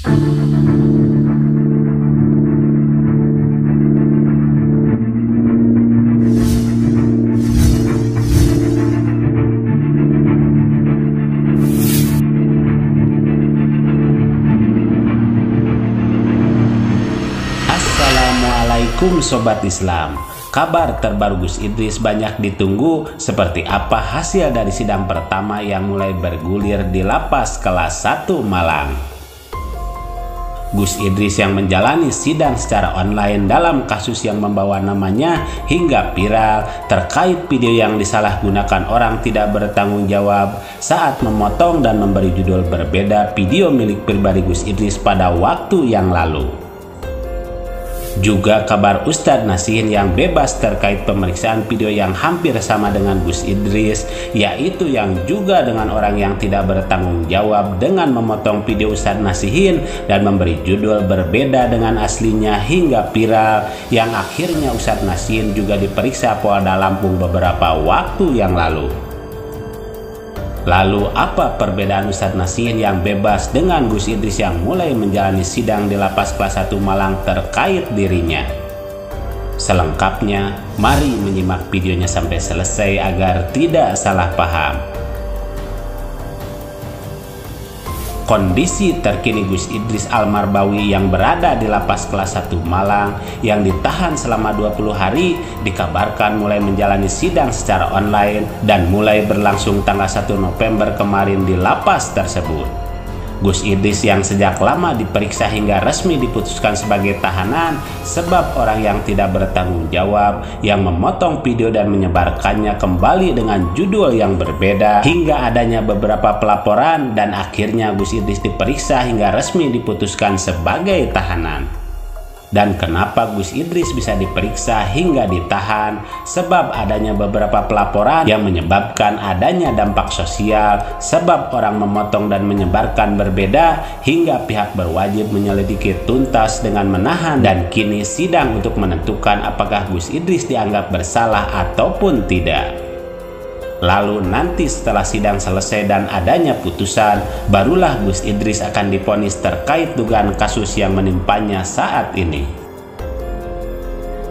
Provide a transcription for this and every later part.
Assalamualaikum Sobat Islam. Kabar terbaru Gus Idris banyak ditunggu. Seperti apa hasil dari sidang pertama yang mulai bergulir di Lapas Kelas 1 Malang? Gus Idris yang menjalani sidang secara online dalam kasus yang membawa namanya hingga viral terkait video yang disalahgunakan orang tidak bertanggung jawab saat memotong dan memberi judul berbeda video milik pribadi Gus Idris pada waktu yang lalu. Juga kabar Ustadz Nasihin yang bebas terkait pemeriksaan video yang hampir sama dengan Gus Idris, yaitu yang juga dengan orang yang tidak bertanggung jawab dengan memotong video Ustadz Nasihin dan memberi judul berbeda dengan aslinya hingga viral, yang akhirnya Ustadz Nasihin juga diperiksa Polda Lampung beberapa waktu yang lalu. Lalu apa perbedaan Ustadz Nasihin yang bebas dengan Gus Idris yang mulai menjalani sidang di Lapas Kelas 1 Malang terkait dirinya? Selengkapnya, mari menyimak videonya sampai selesai agar tidak salah paham. Kondisi terkini Gus Idris Almarbawi yang berada di Lapas Kelas 1 Malang yang ditahan selama 20 hari dikabarkan mulai menjalani sidang secara online dan mulai berlangsung tanggal 1 November kemarin di lapas tersebut. Gus Idris yang sejak lama diperiksa hingga resmi diputuskan sebagai tahanan sebab orang yang tidak bertanggung jawab yang memotong video dan menyebarkannya kembali dengan judul yang berbeda hingga adanya beberapa pelaporan, dan akhirnya Gus Idris diperiksa hingga resmi diputuskan sebagai tahanan. Dan kenapa Gus Idris bisa diperiksa hingga ditahan? Sebab adanya beberapa pelaporan yang menyebabkan adanya dampak sosial sebab orang memotong dan menyebarkan berbeda hingga pihak berwajib menyelidiki tuntas dengan menahan, dan kini sidang untuk menentukan apakah Gus Idris dianggap bersalah ataupun tidak. Lalu nanti setelah sidang selesai dan adanya putusan, barulah Gus Idris akan divonis terkait dugaan kasus yang menimpanya saat ini.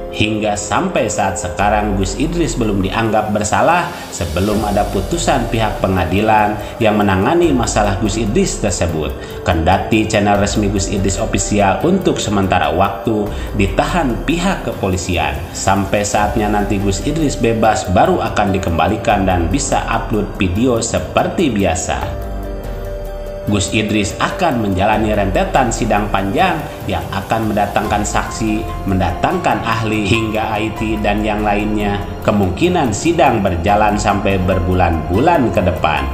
Hingga sampai saat sekarang Gus Idris belum dianggap bersalah sebelum ada putusan pihak pengadilan yang menangani masalah Gus Idris tersebut. Kendati channel resmi Gus Idris official untuk sementara waktu ditahan pihak kepolisian. Sampai saatnya nanti Gus Idris bebas baru akan dikembalikan dan bisa upload video seperti biasa. Gus Idris akan menjalani rentetan sidang panjang yang akan mendatangkan saksi, mendatangkan ahli hingga IT dan yang lainnya. Kemungkinan sidang berjalan sampai berbulan-bulan ke depan.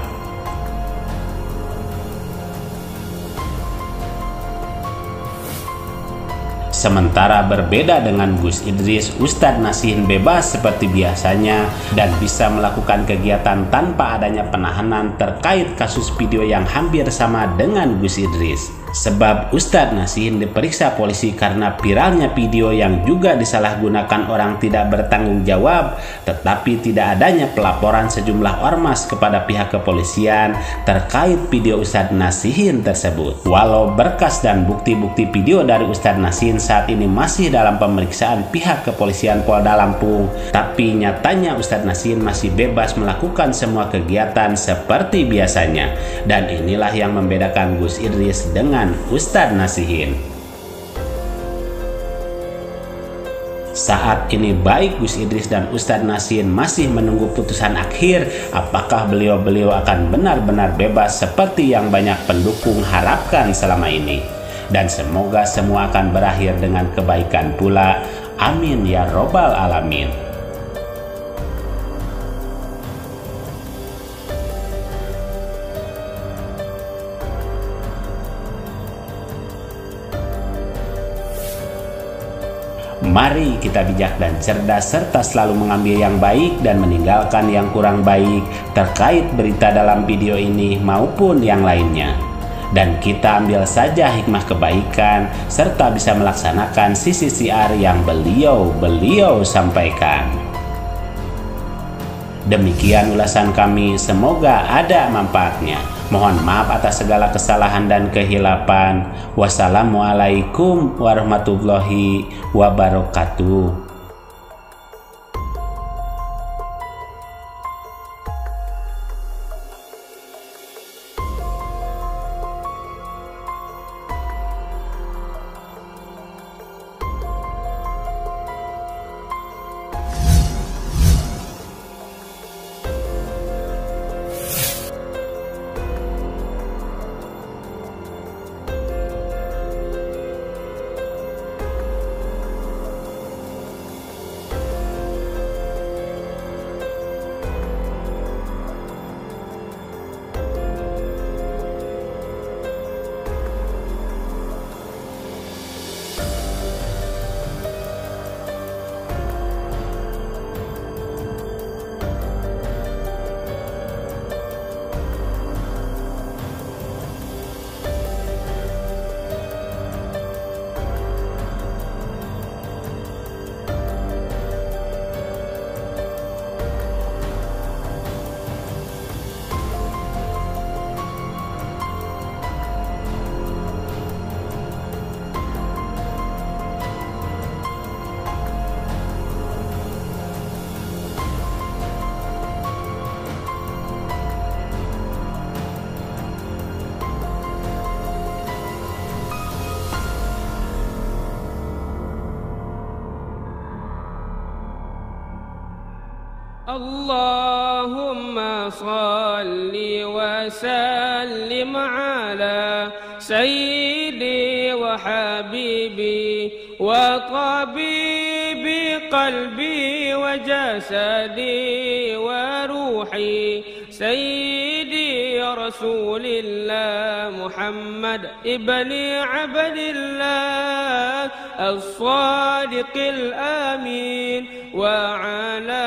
Sementara berbeda dengan Gus Idris, Ustadz Nasihin bebas seperti biasanya dan bisa melakukan kegiatan tanpa adanya penahanan terkait kasus video yang hampir sama dengan Gus Idris. Sebab Ustadz Nasihin diperiksa polisi karena viralnya video yang juga disalahgunakan orang tidak bertanggung jawab, tetapi tidak adanya pelaporan sejumlah ormas kepada pihak kepolisian terkait video Ustadz Nasihin tersebut. Walau berkas dan bukti-bukti video dari Ustadz Nasihin saat ini masih dalam pemeriksaan pihak kepolisian Polda Lampung, tapi nyatanya Ustadz Nasihin masih bebas melakukan semua kegiatan seperti biasanya. Dan inilah yang membedakan Gus Idris dengan Ustadz Nasihin. Saat ini baik Gus Idris dan Ustadz Nasihin masih menunggu putusan akhir apakah beliau-beliau akan benar-benar bebas seperti yang banyak pendukung harapkan selama ini. Dan semoga semua akan berakhir dengan kebaikan pula. Amin ya robbal alamin. Mari kita bijak dan cerdas serta selalu mengambil yang baik dan meninggalkan yang kurang baik terkait berita dalam video ini maupun yang lainnya. Dan kita ambil saja hikmah kebaikan serta bisa melaksanakan sisi siar yang beliau sampaikan. Demikian ulasan kami, semoga ada manfaatnya. Mohon maaf atas segala kesalahan dan kehilapan. Wassalamualaikum warahmatullahi wabarakatuh. اللهم صل وسلم على سيدي وحبيبي وطبيب قلبي وجسدي وروحي سيدي رسول الله محمد ابن عبد الله الصادق الأمين وعلى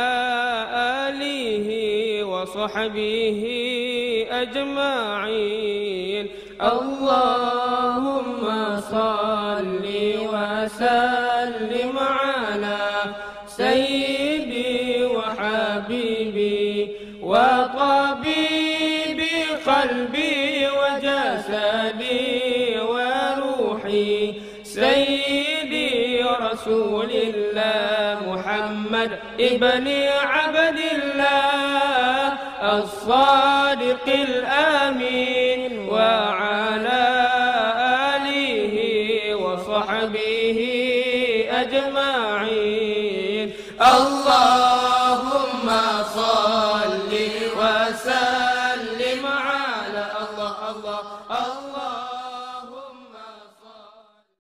آله وصحبه أجمعين. اللهم صل وسلم على سيدي وحبيبي وطبيب قلبي وجسدي وروحي سيدي رسول الله محمد ابن عبد الله الصادق الأمين وعلى آله وصحبه أجمعين.